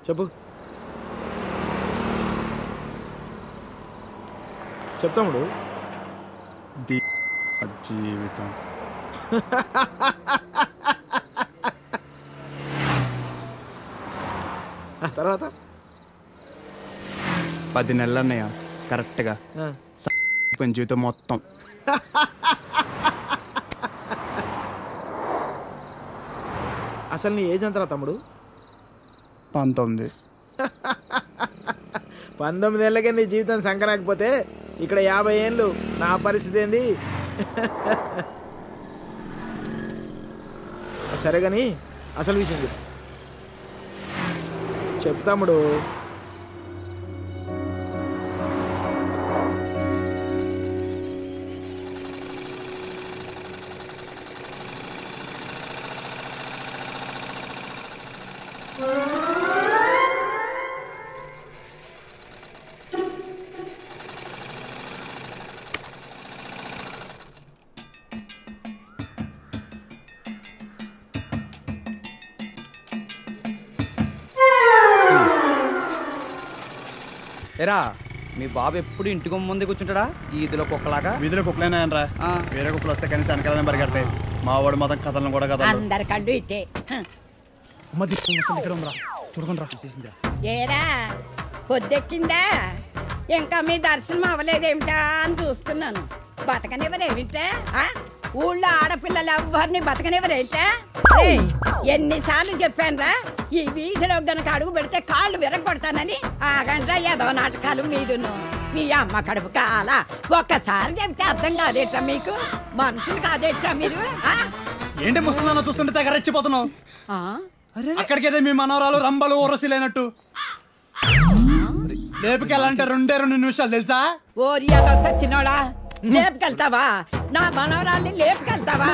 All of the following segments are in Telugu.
చెప్పు చెప్తాముడు. జీవితం తర్వాత 10 నెలలు అన్నయ్య కరెక్ట్గా జీవితం మొత్తం. అసలు నీ ఏజ్ ఎంతరా తమ్ముడు? 19. 19 ఏళ్ళకే నీ జీవితం సంకరాకపోతే ఇక్కడ 50 ఏళ్ళు నా పరిస్థితి ఏంది? సరే కానీ అసలు విషయం చెప్పు తమ్ముడు. ఎరా మీ బాబు ఎప్పుడు ఇంటికి ముందే కూర్చుంటాడా? ఈదిలో కుక్కలాగా. వీధిలో కుక్కలేనాయనరా, వేరే కుక్కలు వస్తే కనీసం వెనకాలని పరిగెడతాయి. మా వాడు మొత్తం కథలను కూడా కదా అందరి కళ్ళు ఇట్టే. చూడకుండా రా చూసేసిందా? ఏరా పొద్దెక్కిందా? ఇంకా మీ దర్శనం అవ్వలేదేమిటా అని చూస్తున్నాను. బతకనివ్వరేమిటా? ఊళ్ళో ఆడపిల్లలు ఎవరిని బతకనివ్వరేమిటా? ఎన్నిసార్లు చెప్పానురా, ఈ వీధిలో గనక అడుగు పెడితే కాళ్ళు విరగొడతానని. ఆగండ్రా ఏదో నాటకాలు మీరును. మీ అమ్మ కడుపు కాల ఒక్కసారి చెప్తే అర్థం కాదేట్రా మీకు? మనుషులు కాదేట్రా మీరు? ఏంటి ముసలినా చూస్తుంటే తెగ రెచ్చిపోతున్నావు? అక్కడికైతే మీ మనవరాలు రంబలు ఊరసిలేనట్టు లేపుకెళ్ళాలంటే 2 నిమిషాలు తెలుసా? ఓరియాతో చచ్చినోడా, లేపుకెళ్తావా? నా మనవరాల్ని లేపుకెళ్తావా?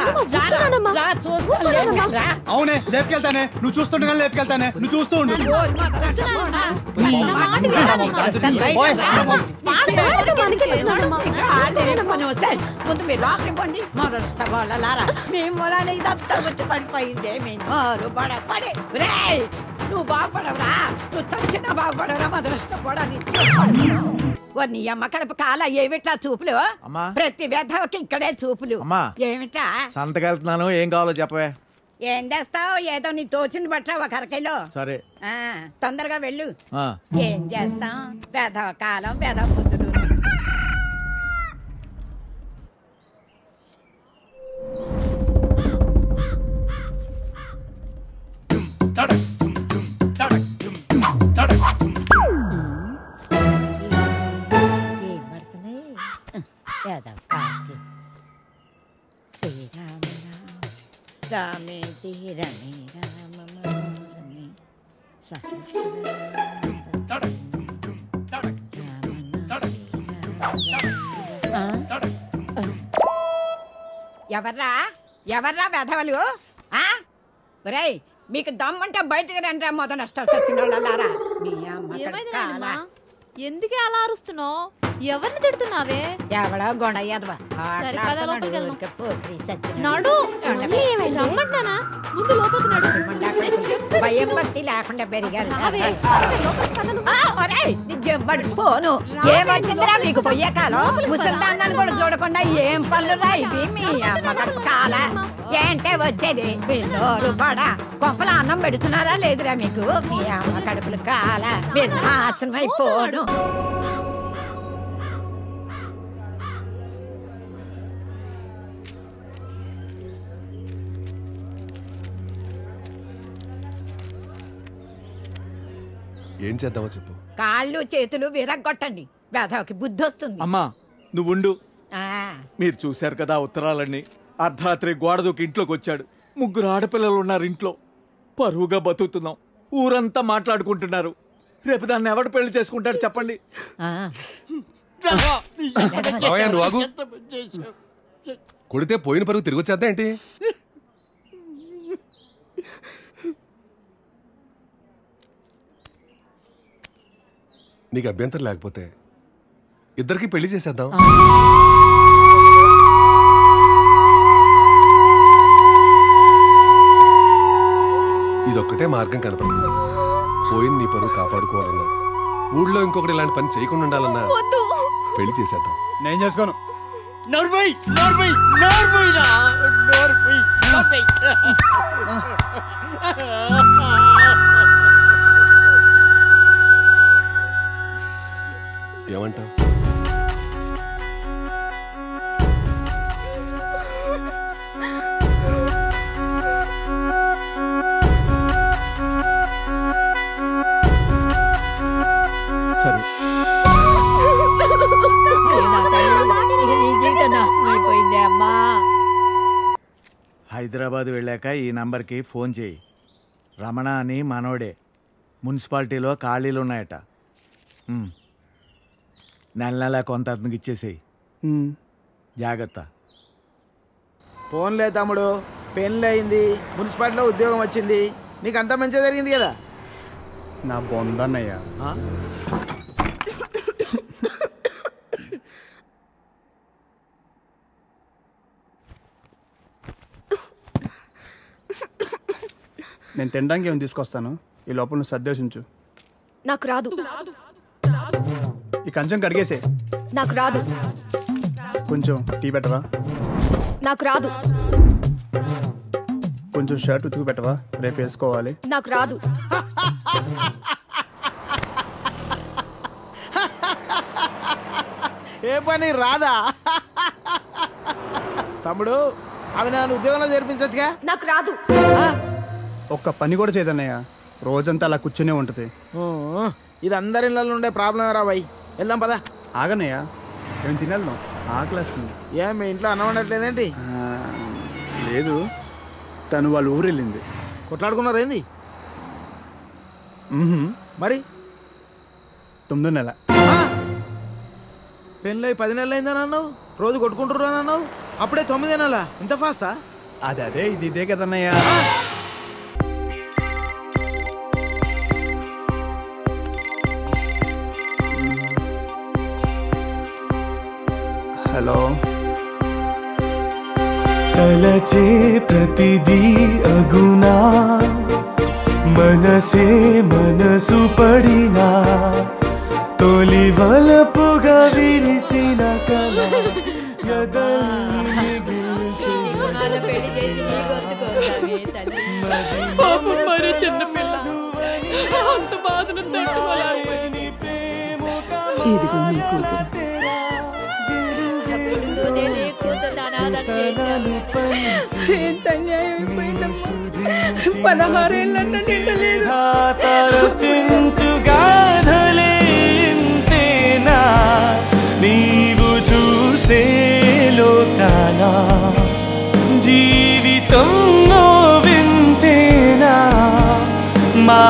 అవునే లేపుకెళ్తానే, నువ్వు చూస్తుండగా లేపుకెళ్తానే, నువ్వు చూస్తూ ఉండు. ముందు మీరు లోపలికి పండి. మొదలుస్తా వాళ్ళలారా, మీ మూలాన్ని ఇదంతా వచ్చి పడిపోయిందే. మీ నోరు పడపడి. నువ్వు బాగుపడవరా, నువ్వు చచ్చినా బాగుపడవరా. మొదలుష్టపడని నీ అమ్మ కడుపు కాల ఏమిటా చూపులు? ప్రతి వ్యధకి ఇక్కడే చూపులు. ఏమిటా సంతకెళ్తున్నాను, ఏం కావాలో చెప్పవే. ఏం చేస్తావు? ఏదో నీ తోచింది బట్ట ఒక అరకైలో. సరే తొందరగా వెళ్ళు. ఏం చేస్తాం? వ్యధవ కాలం, వ్యధవ బుద్ధులు. రామేతి రమే రామ మనోరమే ఎవర్రా ఎవర్రా వెధవలు? ఒరేయ్, మీకు దమ్ముంటే బయటకు రండి. మొదలు నష్టాలు వచ్చిన వాళ్ళారా. ఎందుకే అలా అరుస్తున్నావు? ఎవరిని తిడుతున్నావే? ఎవడో గొడయ్యదవా ముందు లోపలికి భయం భక్తి లేకుండా పెరిగారు. పోను ఏమొచ్చిందిరా మీకు పొయ్యే కాలం? ముసల్దాన్ని కూడా చూడకుండా ఏం పనులురా ఇవి? మీ అమ్మ కడుపు కాల ఏంటే వచ్చేది? పిల్లోరు పడ కొంపల అన్నం పెడుతున్నారా లేదురా మీకు? మీ అమ్మ కడుపులు కాల మీరు నాశనం అయిపోను. ఏం చేద్దామో చెప్పు. కాళ్ళు చేతులు విరగొట్టండి, వేధవకి బుద్ధి వస్తుంది. అమ్మా నువ్వుండు. మీరు చూశారు కదా ఉత్తరాలన్నీ. అర్ధరాత్రి గోడ దూకి ఇంట్లోకి వచ్చాడు. 3 ఆడపిల్లలు ఉన్నారు ఇంట్లో. పరువుగా బతుకుతున్నాం. ఊరంతా మాట్లాడుకుంటున్నారు. రేపు దాన్ని ఎవడు పెళ్లి చేసుకుంటాడు చెప్పండి? కొడితే పోయిన పరుగు తిరిగి వచ్చేద్దా ఏంటి? నీకు అభ్యంతరం లేకపోతే ఇద్దరికి పెళ్లి చేసేద్దాం. ఇదొక్కటే మార్గం కనపడుతుంది. పోయిన నీ పరువు కాపాడుకోవాలన్నా ఊళ్ళో ఇంకొకటి ఇలాంటి పని చేయకుండా ఉండాలన్నా వద్దు. పెళ్లి చేసేద్దాం. నేను చేసుకోను. ఏమంటావు? సరే నీ జీవితం నాశనం అయిపోయింది అమ్మా. హైదరాబాద్ వెళ్ళాక ఈ నంబర్కి ఫోన్ చేయి. రమణ అని మనోడే. మున్సిపాలిటీలో ఖాళీలు ఉన్నాయట. నెల నెల కొంత అతనికి ఇచ్చేసేయి. జాగ్రత్త. ఫోన్లే తమ్ముడు, పెళ్ళి అయింది, మున్సిపాలిటీలో ఉద్యోగం వచ్చింది, నీకు అంతా మంచిగా జరిగింది కదా. నా బొందన్నయ్య. నేను తినడానికి ఏమి తీసుకొస్తాను, ఈ లోపల నువ్వు సర్దేశించు. నాకు రాదు. ఈ కంచం కడిగేసే. నాకు రాదు. కొంచెం టీ పెట్టవా? నాకు రాదు. కొంచెం షర్ట్ ఉతుకు పెట్టవా, రేపు వేసుకోవాలి. నాకు రాదు. ఏ పని రాదా? తమ్ముడు, అవి నన్ను ఉద్యోగంలో చేర్పించచ్చుగా. నాకు రాదు. ఒక్క పని కూడా చేయదన్నయ్య, రోజంతా అలా కూర్చునే ఉంటుంది. ఇది అందరి ఇళ్ళలో ఉండే ప్రాబ్లం రా బాయ్. వెళ్దాం పదా. ఆగన్నయ్య, ఏం తినేద్దాం, ఆకలేస్తుంది. ఏం మీ ఇంట్లో అన్నం వండట్లేదేంటి? లేదు, తను వాళ్ళ ఊరు వెళ్ళింది. కొట్లాడుకున్నారు ఏంది మరి? 9వ నెల. పెళ్ళి 10 నెలలు అయిందని అన్నావు, రోజు కొట్టుకుంటుర్రు అని అన్నావు, అప్పుడే 9 నెలలా? ఇంత ఫాస్టా? అదే ఇదే కదన్నయ్య. హలో. తలచే ప్రతిదీ అగునా, మనసే మనసు పడినా, తొలి వలపుగా విరిసిన కళ ఎదల్ని పెళ్లి చేసి నీ గొంతుకోసావే తల్లి. పాపం మరో చిన్న పిల్ల అంత బాధను తట్టుకోలేకపోయింది. ఇదిగో నీ కూతురు. ఎంత అన్యాయం అయిపోయిందమ్మా. 16 ఏళ్ళన్న నిండలేదు. గాథలేంతేనా నీవు చూసే లోకానా, జీవితం వింతేనా మా